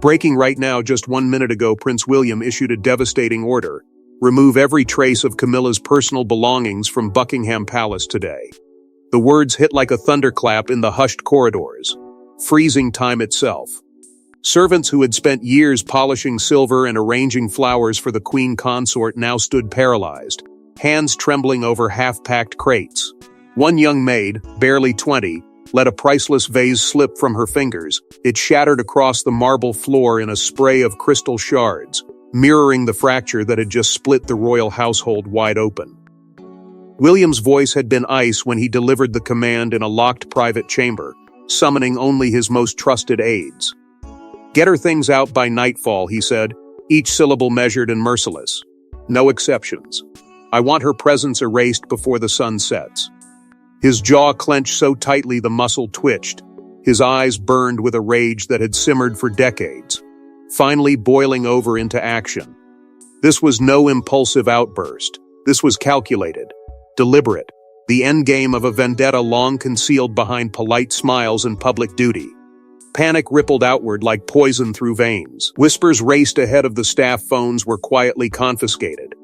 Breaking right now, just 1 minute ago, Prince William issued a devastating order. Remove every trace of Camilla's personal belongings from Buckingham Palace today. The words hit like a thunderclap in the hushed corridors, freezing time itself. Servants who had spent years polishing silver and arranging flowers for the Queen Consort now stood paralyzed, hands trembling over half-packed crates. One young maid, barely 20, let a priceless vase slip from her fingers. It shattered across the marble floor in a spray of crystal shards, mirroring the fracture that had just split the royal household wide open. William's voice had been ice when he delivered the command in a locked private chamber, summoning only his most trusted aides. "Get her things out by nightfall," he said, each syllable measured and merciless. "No exceptions. I want her presence erased before the sun sets." His jaw clenched so tightly the muscle twitched. His eyes burned with a rage that had simmered for decades, finally boiling over into action. This was no impulsive outburst. This was calculated, deliberate, the endgame of a vendetta long concealed behind polite smiles and public duty. Panic rippled outward like poison through veins. Whispers raced ahead of the staff phones were quietly confiscated.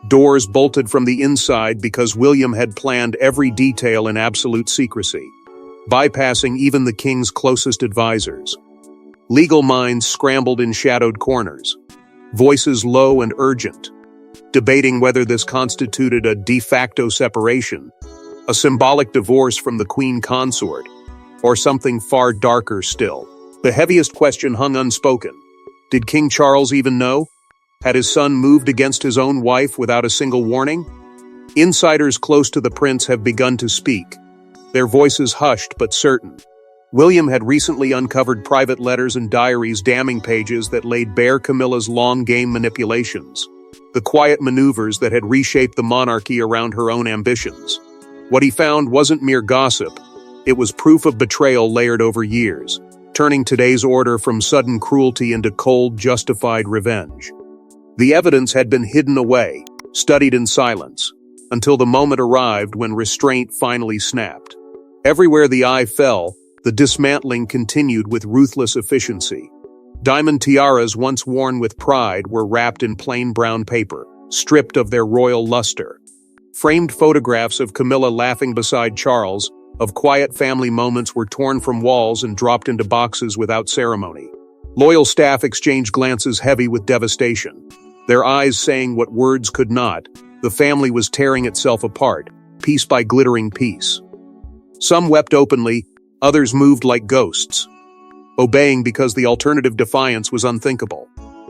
Doors bolted from the inside because William had planned every detail in absolute secrecy, bypassing even the king's closest advisors. Legal minds scrambled in shadowed corners, voices low and urgent, debating whether this constituted a de facto separation, a symbolic divorce from the Queen Consort, or something far darker still. The heaviest question hung unspoken. Did King Charles even know? Had his son moved against his own wife without a single warning? Insiders close to the prince have begun to speak, their voices hushed but certain. William had recently uncovered private letters and diaries damning pages that laid bare Camilla's long-game manipulations, the quiet maneuvers that had reshaped the monarchy around her own ambitions. What he found wasn't mere gossip. It was proof of betrayal layered over years, turning today's order from sudden cruelty into cold, justified revenge. The evidence had been hidden away, studied in silence, until the moment arrived when restraint finally snapped. Everywhere the eye fell, the dismantling continued with ruthless efficiency. Diamond tiaras once worn with pride were wrapped in plain brown paper, stripped of their royal luster. Framed photographs of Camilla laughing beside Charles, of quiet family moments, were torn from walls and dropped into boxes without ceremony. Loyal staff exchanged glances heavy with devastation, their eyes saying what words could not. The family was tearing itself apart, piece by glittering piece. Some wept openly, others moved like ghosts, obeying because the alternative defiance was unthinkable.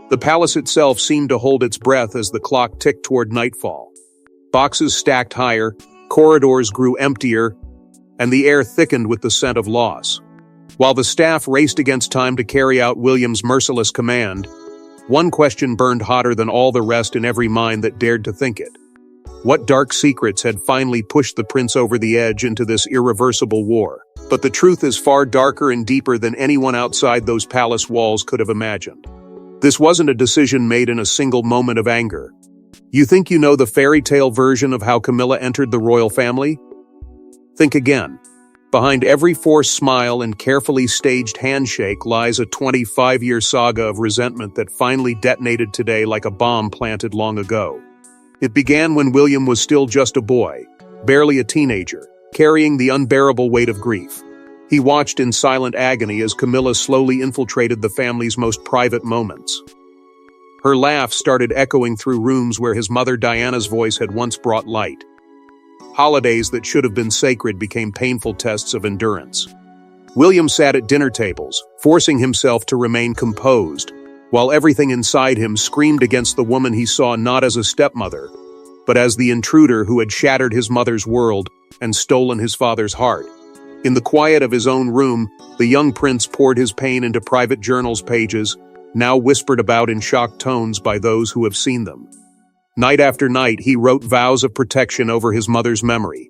The palace itself seemed to hold its breath as the clock ticked toward nightfall. Boxes stacked higher, corridors grew emptier, and the air thickened with the scent of loss. While the staff raced against time to carry out William's merciless command, one question burned hotter than all the rest in every mind that dared to think it. What dark secrets had finally pushed the prince over the edge into this irreversible war? But the truth is far darker and deeper than anyone outside those palace walls could have imagined. This wasn't a decision made in a single moment of anger. You think you know the fairy tale version of how Camilla entered the royal family? Think again. Behind every forced smile and carefully staged handshake lies a 25-year saga of resentment that finally detonated today like a bomb planted long ago. It began when William was still just a boy, barely a teenager, carrying the unbearable weight of grief. He watched in silent agony as Camilla slowly infiltrated the family's most private moments. Her laugh started echoing through rooms where his mother Diana's voice had once brought light. Holidays that should have been sacred became painful tests of endurance. William sat at dinner tables, forcing himself to remain composed, while everything inside him screamed against the woman he saw not as a stepmother, but as the intruder who had shattered his mother's world and stolen his father's heart. In the quiet of his own room, the young prince poured his pain into private journals pages, now whispered about in shocked tones by those who have seen them. Night after night, he wrote vows of protection over his mother's memory,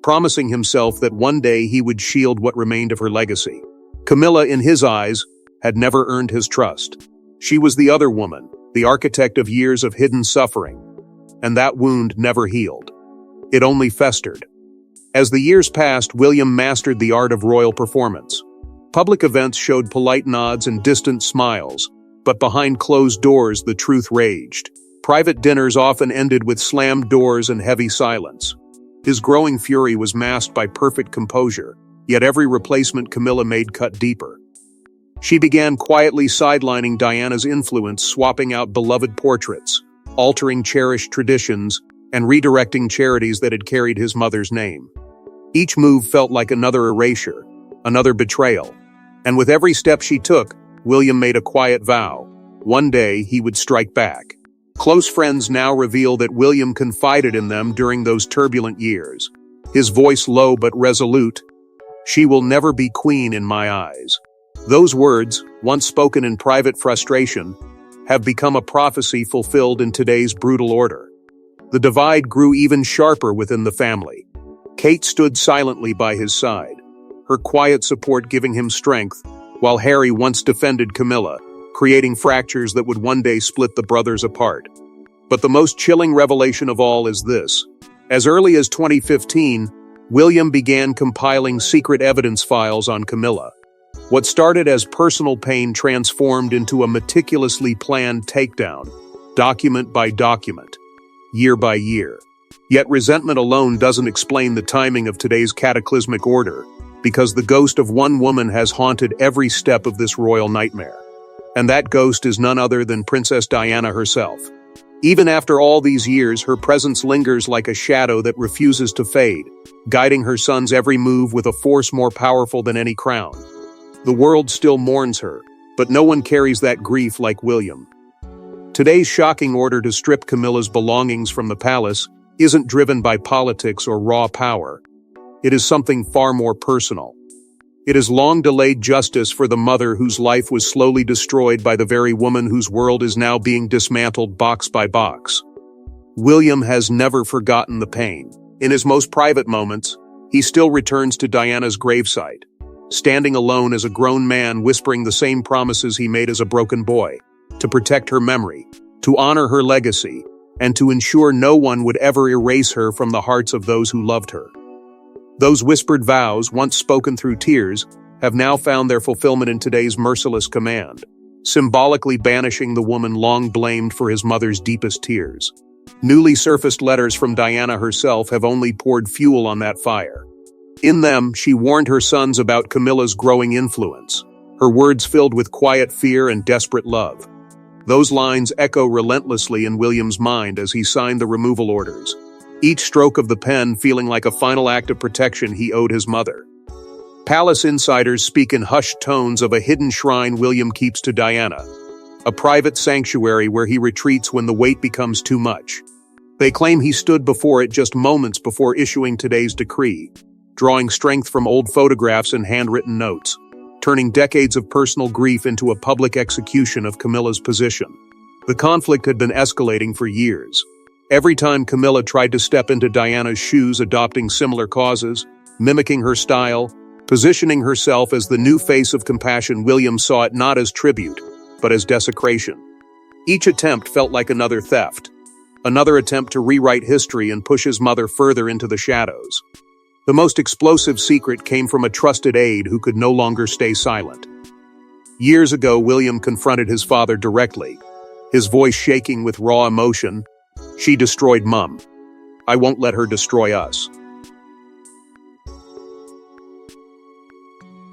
promising himself that one day he would shield what remained of her legacy. Camilla, in his eyes, had never earned his trust. She was the other woman, the architect of years of hidden suffering, and that wound never healed. It only festered. As the years passed, William mastered the art of royal performance, Public events showed polite nods and distant smiles, but behind closed doors the truth raged. Private dinners often ended with slammed doors and heavy silence. His growing fury was masked by perfect composure, yet every replacement Camilla made cut deeper. She began quietly sidelining Diana's influence, swapping out beloved portraits, altering cherished traditions, and redirecting charities that had carried his mother's name. Each move felt like another erasure, another betrayal. And with every step she took, William made a quiet vow. One day he would strike back. Close friends now reveal that William confided in them during those turbulent years. His voice low but resolute, "She will never be queen in my eyes." Those words, once spoken in private frustration, have become a prophecy fulfilled in today's brutal order. The divide grew even sharper within the family. Kate stood silently by his side, her quiet support giving him strength, while Harry once defended Camilla, creating fractures that would one day split the brothers apart. But the most chilling revelation of all is this. As early as 2015, William began compiling secret evidence files on Camilla. What started as personal pain transformed into a meticulously planned takedown, document by document, year by year. Yet resentment alone doesn't explain the timing of today's cataclysmic order, because the ghost of one woman has haunted every step of this royal nightmare. And that ghost is none other than Princess Diana herself. Even after all these years, her presence lingers like a shadow that refuses to fade, guiding her son's every move with a force more powerful than any crown. The world still mourns her, but no one carries that grief like William. Today's shocking order to strip Camilla's belongings from the palace isn't driven by politics or raw power. It is something far more personal. It is long-delayed justice for the mother whose life was slowly destroyed by the very woman whose world is now being dismantled box by box. William has never forgotten the pain. In his most private moments, he still returns to Diana's gravesite, standing alone as a grown man whispering the same promises he made as a broken boy, to protect her memory, to honor her legacy, and to ensure no one would ever erase her from the hearts of those who loved her. Those whispered vows, once spoken through tears, have now found their fulfillment in today's merciless command, symbolically banishing the woman long blamed for his mother's deepest tears. Newly surfaced letters from Diana herself have only poured fuel on that fire. In them, she warned her sons about Camilla's growing influence, her words filled with quiet fear and desperate love. Those lines echo relentlessly in William's mind as he signed the removal orders, each stroke of the pen feeling like a final act of protection he owed his mother. Palace insiders speak in hushed tones of a hidden shrine William keeps to Diana, a private sanctuary where he retreats when the weight becomes too much. They claim he stood before it just moments before issuing today's decree, drawing strength from old photographs and handwritten notes, turning decades of personal grief into a public execution of Camilla's position. The conflict had been escalating for years. Every time Camilla tried to step into Diana's shoes, adopting similar causes, mimicking her style, positioning herself as the new face of compassion, William saw it not as tribute, but as desecration. Each attempt felt like another theft, another attempt to rewrite history and push his mother further into the shadows. The most explosive secret came from a trusted aide who could no longer stay silent. Years ago, William confronted his father directly, his voice shaking with raw emotion. "She destroyed Mum. I won't let her destroy us."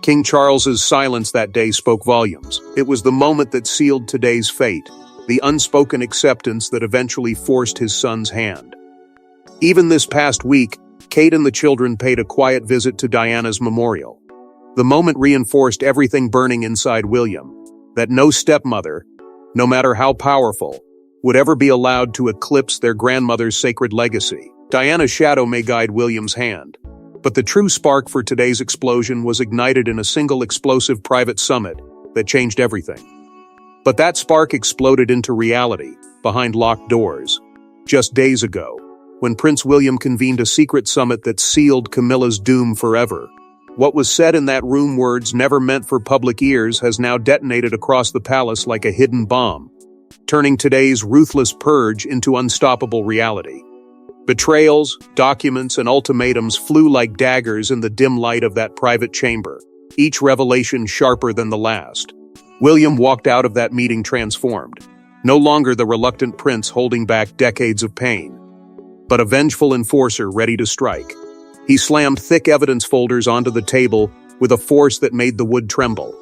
King Charles's silence that day spoke volumes. It was the moment that sealed today's fate, the unspoken acceptance that eventually forced his son's hand. Even this past week, Kate and the children paid a quiet visit to Diana's memorial. The moment reinforced everything burning inside William, that no stepmother, no matter how powerful, would ever be allowed to eclipse their grandmother's sacred legacy. Diana's shadow may guide William's hand, but the true spark for today's explosion was ignited in a single explosive private summit that changed everything. But that spark exploded into reality, behind locked doors, just days ago, when Prince William convened a secret summit that sealed Camilla's doom forever. What was said in that room, words never meant for public ears, has now detonated across the palace like a hidden bomb, turning today's ruthless purge into unstoppable reality. Betrayals, documents, and ultimatums flew like daggers in the dim light of that private chamber, each revelation sharper than the last. William walked out of that meeting transformed, no longer the reluctant prince holding back decades of pain, but a vengeful enforcer ready to strike. He slammed thick evidence folders onto the table with a force that made the wood tremble.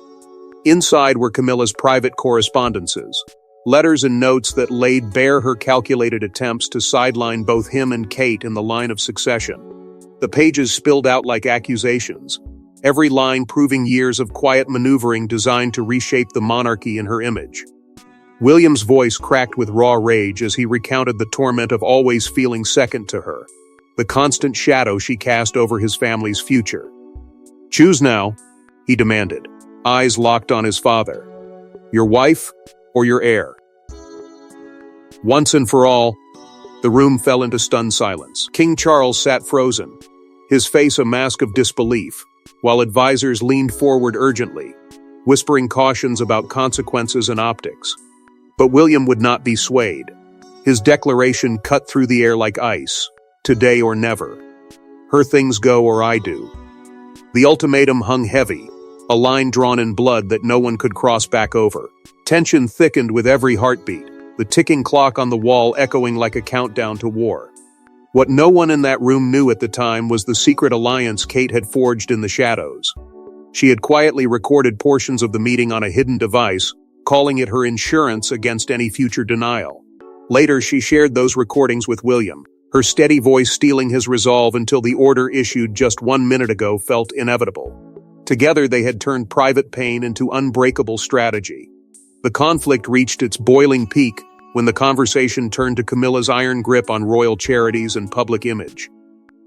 Inside were Camilla's private correspondences, letters and notes that laid bare her calculated attempts to sideline both him and Kate in the line of succession. The pages spilled out like accusations, every line proving years of quiet maneuvering designed to reshape the monarchy in her image. William's voice cracked with raw rage as he recounted the torment of always feeling second to her, the constant shadow she cast over his family's future. "Choose now," he demanded, eyes locked on his father. "Your wife or your heir?" Once and for all, the room fell into stunned silence. King Charles sat frozen, his face a mask of disbelief, while advisors leaned forward urgently, whispering cautions about consequences and optics. But William would not be swayed. His declaration cut through the air like ice. Today or never. Her things go or I do. The ultimatum hung heavy, a line drawn in blood that no one could cross back over. Tension thickened with every heartbeat, the ticking clock on the wall echoing like a countdown to war. What no one in that room knew at the time was the secret alliance Kate had forged in the shadows. She had quietly recorded portions of the meeting on a hidden device, calling it her insurance against any future denial. Later, she shared those recordings with William, her steady voice steeling his resolve until the order issued just 1 minute ago felt inevitable. Together, they had turned private pain into unbreakable strategy. The conflict reached its boiling peak when the conversation turned to Camilla's iron grip on royal charities and public image.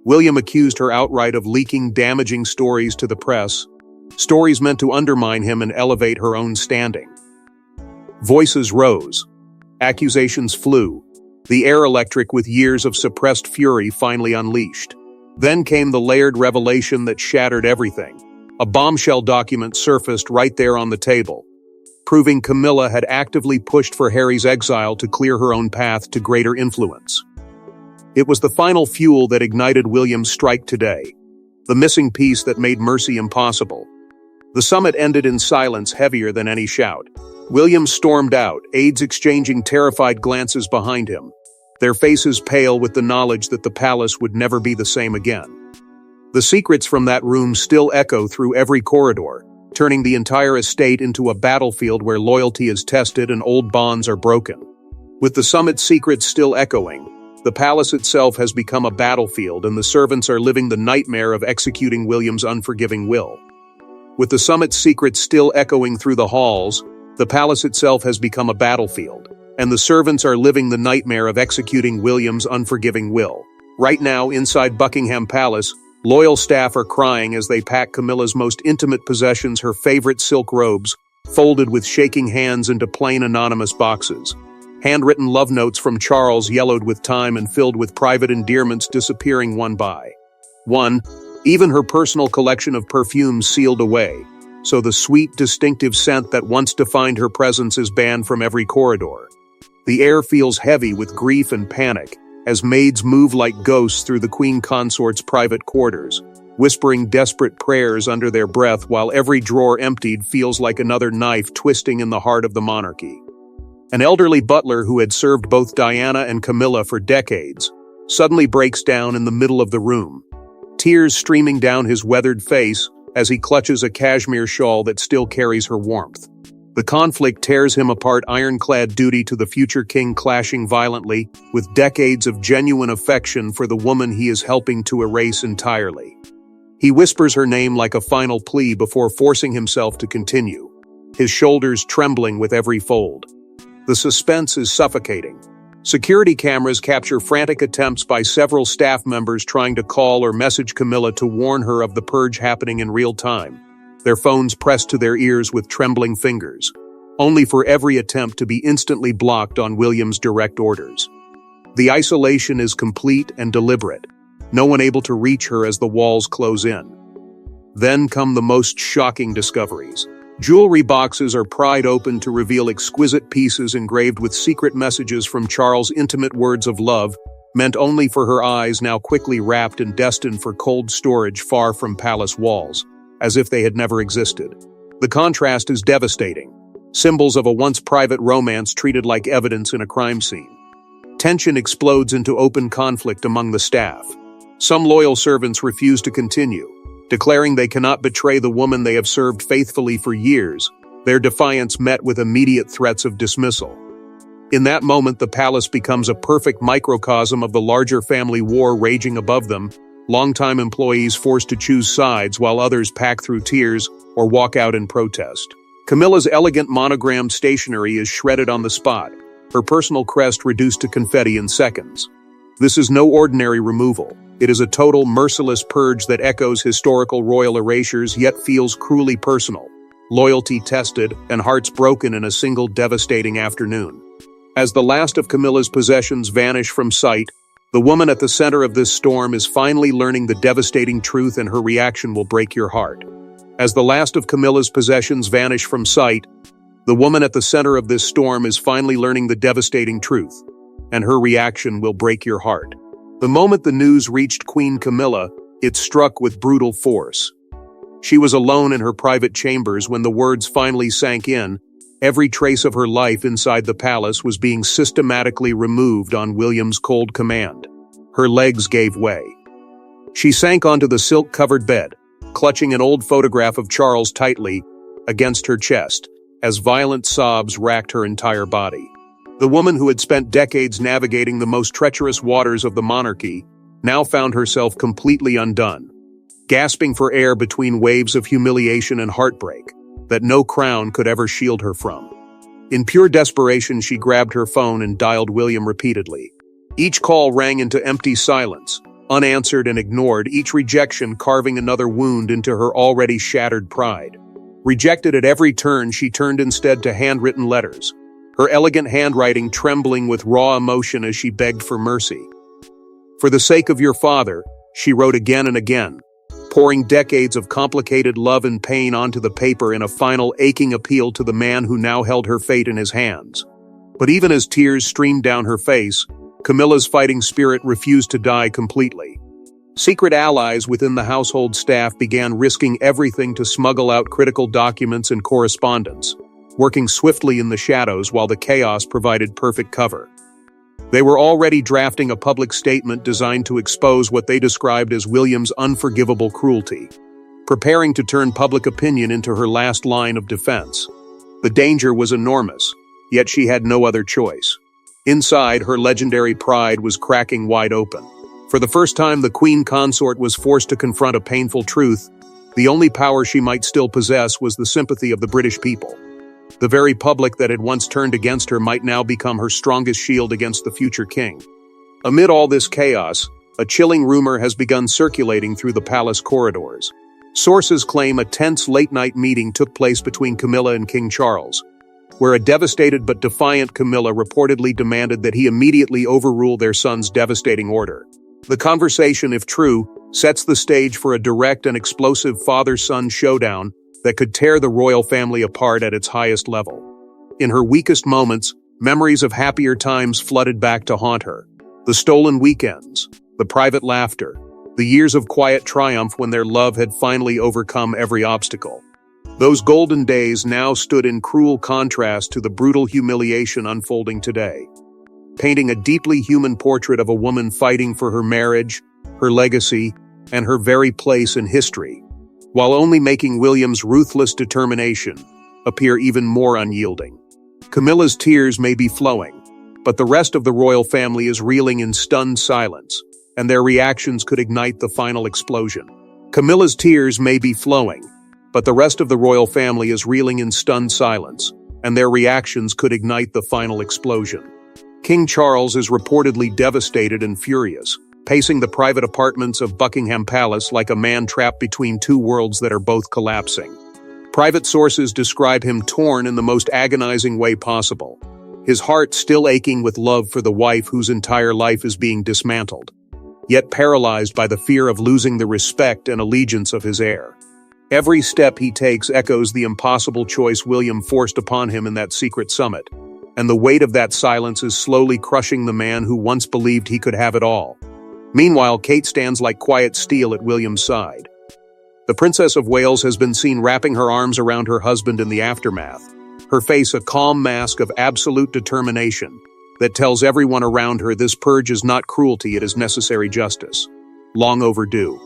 William accused her outright of leaking damaging stories to the press, stories meant to undermine him and elevate her own standing. Voices rose. Accusations flew. The air electric with years of suppressed fury finally unleashed. Then came the layered revelation that shattered everything. A bombshell document surfaced right there on the table, proving Camilla had actively pushed for Harry's exile to clear her own path to greater influence. It was the final fuel that ignited William's strike today, the missing piece that made mercy impossible. The summit ended in silence heavier than any shout. William stormed out, aides exchanging terrified glances behind him, their faces pale with the knowledge that the palace would never be the same again. The secrets from that room still echo through every corridor, turning the entire estate into a battlefield where loyalty is tested and old bonds are broken. With the summit's secrets still echoing, the palace itself has become a battlefield and the servants are living the nightmare of executing William's unforgiving will. With the summit's secrets still echoing through the halls, the palace itself has become a battlefield, and the servants are living the nightmare of executing William's unforgiving will. Right now, inside Buckingham Palace, loyal staff are crying as they pack Camilla's most intimate possessions, her favorite silk robes, folded with shaking hands into plain anonymous boxes. Handwritten love notes from Charles yellowed with time and filled with private endearments disappearing one by one. Even her personal collection of perfumes sealed away, so the sweet, distinctive scent that once defined her presence is banned from every corridor. The air feels heavy with grief and panic as maids move like ghosts through the Queen Consort's private quarters, whispering desperate prayers under their breath while every drawer emptied feels like another knife twisting in the heart of the monarchy. An elderly butler who had served both Diana and Camilla for decades suddenly breaks down in the middle of the room, tears streaming down his weathered face as he clutches a cashmere shawl that still carries her warmth. The conflict tears him apart, ironclad duty to the future king clashing violently with decades of genuine affection for the woman he is helping to erase entirely. He whispers her name like a final plea before forcing himself to continue, his shoulders trembling with every fold. The suspense is suffocating. Security cameras capture frantic attempts by several staff members trying to call or message Camilla to warn her of the purge happening in real time, their phones pressed to their ears with trembling fingers, only for every attempt to be instantly blocked on William's direct orders. The isolation is complete and deliberate, no one able to reach her as the walls close in. Then come the most shocking discoveries. Jewelry boxes are pried open to reveal exquisite pieces engraved with secret messages from Charles' intimate words of love, meant only for her eyes, now quickly wrapped and destined for cold storage far from palace walls. as if they had never existed. The contrast is devastating. Symbols of a once private romance treated like evidence in a crime scene. Tension explodes into open conflict among the staff. Some loyal servants refuse to continue, declaring they cannot betray the woman they have served faithfully for years, their defiance met with immediate threats of dismissal. In that moment, the palace becomes a perfect microcosm of the larger family war raging above them, longtime employees forced to choose sides while others pack through tears or walk out in protest. Camilla's elegant monogrammed stationery is shredded on the spot, her personal crest reduced to confetti in seconds. This is no ordinary removal. It is a total, merciless purge that echoes historical royal erasures yet feels cruelly personal, loyalty tested, and hearts broken in a single devastating afternoon. As the last of Camilla's possessions vanish from sight, the woman at the center of this storm is finally learning the devastating truth, and her reaction will break your heart. As the last of Camilla's possessions vanish from sight, the woman at the center of this storm is finally learning the devastating truth, and her reaction will break your heart. The moment the news reached Queen Camilla, it struck with brutal force. She was alone in her private chambers when the words finally sank in. Every trace of her life inside the palace was being systematically removed on William's cold command. Her legs gave way. She sank onto the silk-covered bed, clutching an old photograph of Charles tightly against her chest, as violent sobs racked her entire body. The woman who had spent decades navigating the most treacherous waters of the monarchy now found herself completely undone, gasping for air between waves of humiliation and heartbreak that no crown could ever shield her from. In pure desperation, she grabbed her phone and dialed William repeatedly. Each call rang into empty silence, unanswered and ignored, each rejection carving another wound into her already shattered pride. Rejected at every turn, she turned instead to handwritten letters, her elegant handwriting trembling with raw emotion as she begged for mercy. "For the sake of your father," she wrote again and again, pouring decades of complicated love and pain onto the paper in a final aching appeal to the man who now held her fate in his hands. But even as tears streamed down her face, Camilla's fighting spirit refused to die completely. Secret allies within the household staff began risking everything to smuggle out critical documents and correspondence, working swiftly in the shadows while the chaos provided perfect cover. They were already drafting a public statement designed to expose what they described as William's unforgivable cruelty, preparing to turn public opinion into her last line of defense. The danger was enormous, yet she had no other choice. Inside, her legendary pride was cracking wide open. For the first time, the Queen Consort was forced to confront a painful truth. The only power she might still possess was the sympathy of the British people. The very public that had once turned against her might now become her strongest shield against the future king. Amid all this chaos, a chilling rumor has begun circulating through the palace corridors. Sources claim a tense late-night meeting took place between Camilla and King Charles, where a devastated but defiant Camilla reportedly demanded that he immediately overrule their son's devastating order. The conversation, if true, sets the stage for a direct and explosive father-son showdown that could tear the royal family apart at its highest level. In her weakest moments, memories of happier times flooded back to haunt her. The stolen weekends, the private laughter, the years of quiet triumph when their love had finally overcome every obstacle. Those golden days now stood in cruel contrast to the brutal humiliation unfolding today, painting a deeply human portrait of a woman fighting for her marriage, her legacy, and her very place in history, while only making William's ruthless determination appear even more unyielding. Camilla's tears may be flowing, but the rest of the royal family is reeling in stunned silence, and their reactions could ignite the final explosion. Camilla's tears may be flowing, but the rest of the royal family is reeling in stunned silence, and their reactions could ignite the final explosion. King Charles is reportedly devastated and furious, pacing the private apartments of Buckingham Palace like a man trapped between two worlds that are both collapsing. Private sources describe him torn in the most agonizing way possible, his heart still aching with love for the wife whose entire life is being dismantled, yet paralyzed by the fear of losing the respect and allegiance of his heir. Every step he takes echoes the impossible choice William forced upon him in that secret summit, and the weight of that silence is slowly crushing the man who once believed he could have it all. Meanwhile, Kate stands like quiet steel at William's side. The Princess of Wales has been seen wrapping her arms around her husband in the aftermath, her face a calm mask of absolute determination that tells everyone around her this purge is not cruelty, it is necessary justice. Long overdue.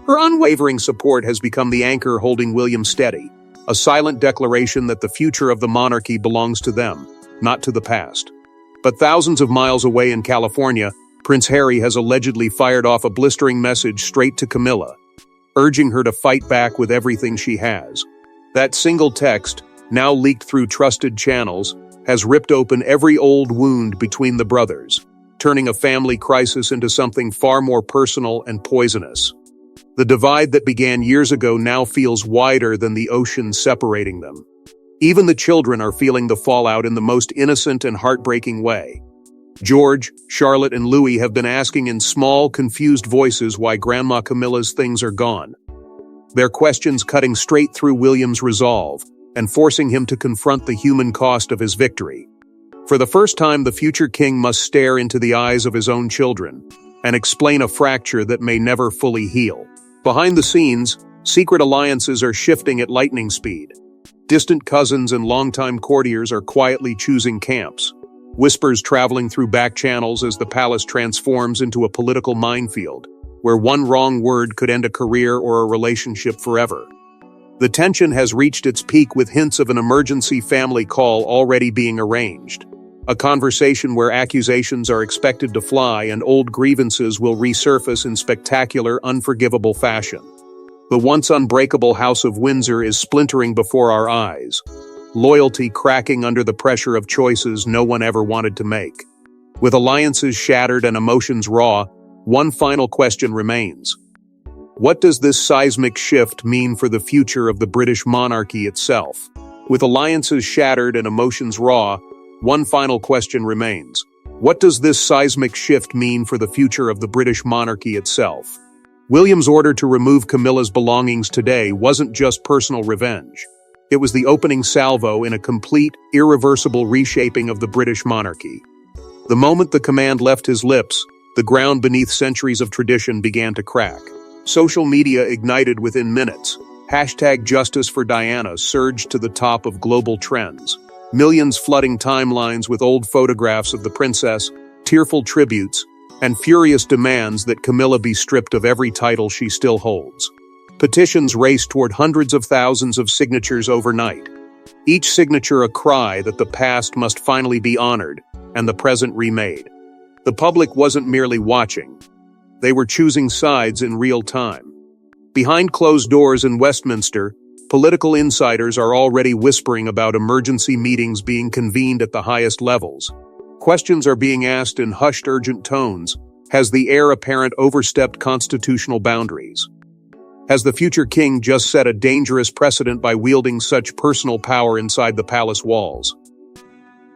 Her unwavering support has become the anchor holding William steady, a silent declaration that the future of the monarchy belongs to them, not to the past. But thousands of miles away in California, Prince Harry has allegedly fired off a blistering message straight to Camilla, urging her to fight back with everything she has. That single text, now leaked through trusted channels, has ripped open every old wound between the brothers, turning a family crisis into something far more personal and poisonous. The divide that began years ago now feels wider than the ocean separating them. Even the children are feeling the fallout in the most innocent and heartbreaking way. George, Charlotte, and Louis have been asking in small, confused voices why Grandma Camilla's things are gone. Their questions cutting straight through William's resolve and forcing him to confront the human cost of his victory. For the first time, the future king must stare into the eyes of his own children and explain a fracture that may never fully heal. Behind the scenes, secret alliances are shifting at lightning speed. Distant cousins and longtime courtiers are quietly choosing camps, whispers traveling through back channels as the palace transforms into a political minefield, where one wrong word could end a career or a relationship forever. The tension has reached its peak with hints of an emergency family call already being arranged, a conversation where accusations are expected to fly and old grievances will resurface in spectacular, unforgivable fashion. The once unbreakable House of Windsor is splintering before our eyes, loyalty cracking under the pressure of choices no one ever wanted to make. With alliances shattered and emotions raw, one final question remains. What does this seismic shift mean for the future of the British monarchy itself? With alliances shattered and emotions raw, one final question remains. What does this seismic shift mean for the future of the British monarchy itself? William's order to remove Camilla's belongings today wasn't just personal revenge. It was the opening salvo in a complete, irreversible reshaping of the British monarchy. The moment the command left his lips, the ground beneath centuries of tradition began to crack. Social media ignited within minutes. #Justice for Diana surged to the top of global trends. Millions flooding timelines with old photographs of the princess, tearful tributes, and furious demands that Camilla be stripped of every title she still holds. Petitions raced toward hundreds of thousands of signatures overnight. Each signature a cry that the past must finally be honored and the present remade. The public wasn't merely watching. They were choosing sides in real time. Behind closed doors in Westminster, political insiders are already whispering about emergency meetings being convened at the highest levels. Questions are being asked in hushed, urgent tones. Has the heir apparent overstepped constitutional boundaries? Has the future king just set a dangerous precedent by wielding such personal power inside the palace walls?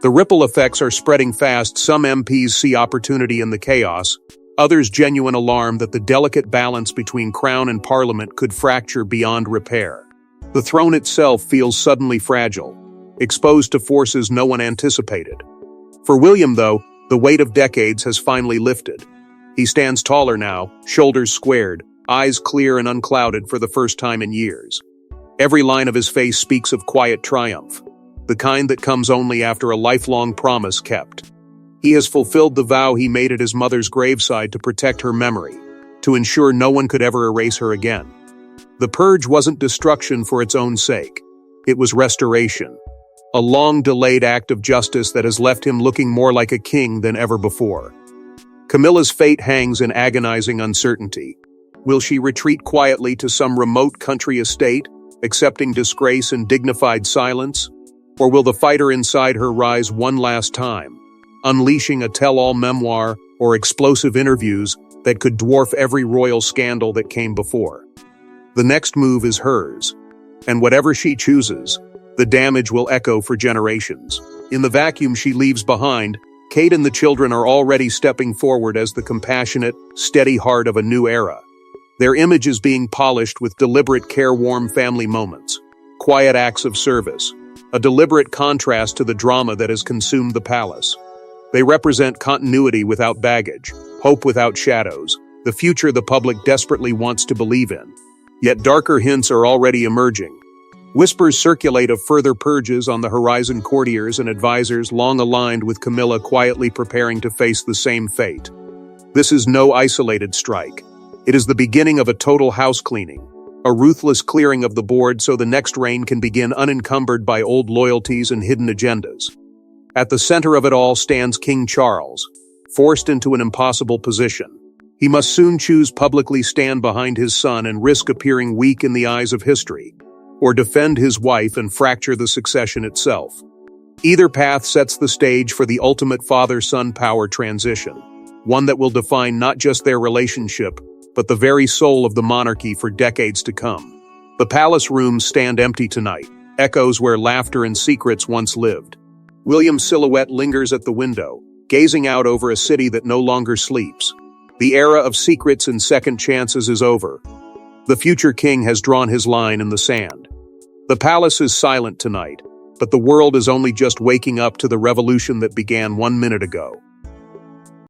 The ripple effects are spreading fast. Some MPs see opportunity in the chaos, others genuine alarm that the delicate balance between crown and parliament could fracture beyond repair. The throne itself feels suddenly fragile, exposed to forces no one anticipated. For William, though, the weight of decades has finally lifted. He stands taller now, shoulders squared, eyes clear and unclouded for the first time in years. Every line of his face speaks of quiet triumph, the kind that comes only after a lifelong promise kept. He has fulfilled the vow he made at his mother's graveside to protect her memory, to ensure no one could ever erase her again. The purge wasn't destruction for its own sake. It was restoration, a long-delayed act of justice that has left him looking more like a king than ever before. Camilla's fate hangs in agonizing uncertainty. Will she retreat quietly to some remote country estate, accepting disgrace and dignified silence? Or will the fighter inside her rise one last time, unleashing a tell-all memoir or explosive interviews that could dwarf every royal scandal that came before? The next move is hers, and whatever she chooses, the damage will echo for generations. In the vacuum she leaves behind, Kate and the children are already stepping forward as the compassionate, steady heart of a new era. Their image is being polished with deliberate careworn family moments, quiet acts of service, a deliberate contrast to the drama that has consumed the palace. They represent continuity without baggage, hope without shadows, the future the public desperately wants to believe in. Yet darker hints are already emerging. Whispers circulate of further purges on the horizon. Courtiers and advisors long aligned with Camilla quietly preparing to face the same fate. This is no isolated strike. It is the beginning of a total house cleaning, a ruthless clearing of the board so the next reign can begin unencumbered by old loyalties and hidden agendas. At the center of it all stands King Charles, forced into an impossible position. He must soon choose publicly stand behind his son and risk appearing weak in the eyes of history, or defend his wife and fracture the succession itself. Either path sets the stage for the ultimate father-son power transition, one that will define not just their relationship, but the very soul of the monarchy for decades to come. The palace rooms stand empty tonight, echoes where laughter and secrets once lived. William's silhouette lingers at the window, gazing out over a city that no longer sleeps. The era of secrets and second chances is over. The future king has drawn his line in the sand. The palace is silent tonight, but the world is only just waking up to the revolution that began 1 minute ago.